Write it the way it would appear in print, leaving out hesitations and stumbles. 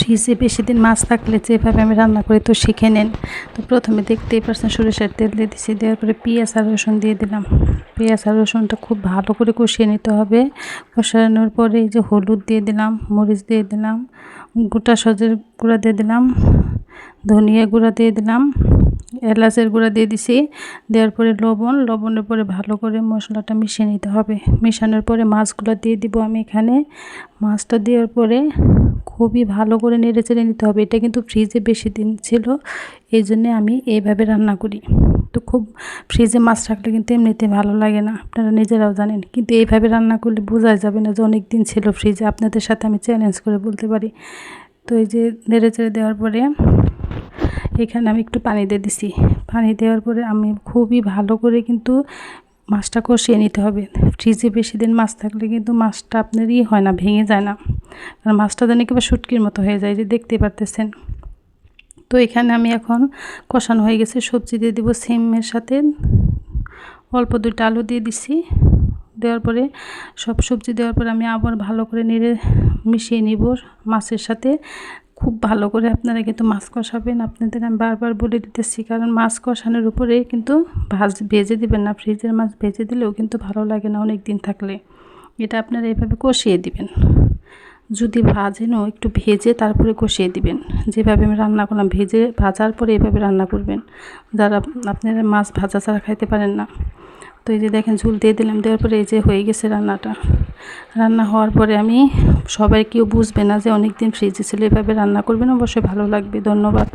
ফ্রিজে বেশি দিন মাছ থাকলে যেভাবে আমি রান্না করি তো শিখে নেন। তো প্রথমে দেখতেই পারছেন সরিষার তেল দিয়ে দিচ্ছি, দেওয়ার পরে পেঁয়াজ আর রসুন দিয়ে দিলাম। পেঁয়াজ আর রসুনটা খুব ভালো করে কষিয়ে নিতে হবে। কষানোর পরে এই যে হলুদ দিয়ে দিলাম, মরিচ দিয়ে দিলাম, গোটা সজের গুঁড়া দিয়ে দিলাম, ধনিয়া গুঁড়া দিয়ে দিলাম, এলাচের গুঁড়া দিয়ে দিছি। দেওয়ার পরে লবণের পরে ভালো করে মশলাটা মিশিয়ে নিতে হবে। মেশানোর পরে মাছগুলো দিয়ে দিব আমি এখানে। মাছটা দেওয়ার পরে খুবই ভালো করে নেড়ে চেড়ে নিতে হবে। এটা কিন্তু ফ্রিজে বেশি দিন ছিল, এই জন্যে আমি এইভাবে রান্না করি। তো খুব ফ্রিজে মাছ রাখলে কিন্তু এমনিতে ভালো লাগে না, আপনারা নিজেরাও জানেন। কিন্তু এইভাবে রান্না করলে বোঝা যাবে না যে অনেক দিন ছিল ফ্রিজে। আপনাদের সাথে আমি চ্যালেঞ্জ করে বলতে পারি। তো এই যে নেড়ে চেড়ে দেওয়ার পরে এখানে আমি একটু পানি দিয়ে দিছি। পানি দেওয়ার পরে আমি খুবই ভালো করে কিন্তু মাছটা কষিয়ে নিতে হবে। ফ্রিজে বেশি দিন মাছ থাকলে কিন্তু মাছটা আপনার হয় না, ভেঙে যায় না, কারণ মাছটা যেন একেবারে শুটকির মতো হয়ে যায়, যে দেখতে পারতেছেন। তো এখানে আমি এখন কষানো হয়ে গেছে, সবজি দিয়ে দিব সিমের সাথে। অল্প 2টা আলু দিয়ে দিছি। দেওয়ার পরে সব সবজি দেওয়ার পরে আমি আবার ভালো করে নেড়ে মিশিয়ে নিব মাছের সাথে। খুব ভালো করে আপনারা কিন্তু মাছ কষাবেন। আপনাদের আমি বারবার বলে দিতেছি, কারণ মাছ কষানোর উপরে কিন্তু ভেজে দিবেন না। ফ্রিজের মাছ ভেজে দিলেও কিন্তু ভালো লাগে না অনেক দিন থাকলে। এটা আপনারা এইভাবে কষিয়ে দিবেন। যদি ভাজেনও একটু ভেজে তারপরে কষিয়ে দিবেন। যেভাবে আমি রান্না করলাম, ভাজার পরে এভাবে রান্না করবেন, যারা আপনারা মাছ ভাজা ছাড়া খাইতে পারেন না। তো এই যে দেখেন ঝোল দিয়ে দিলাম। দেওয়ার পরে এই যে হয়ে গেছে রান্নাটা। রান্না হওয়ার পরে আমি সবাই কেউ বুঝবে না যে অনেক দিন ফ্রিজে ছিল, এভাবে রান্না করবেন, অবশ্যই ভালো লাগবে। ধন্যবাদ।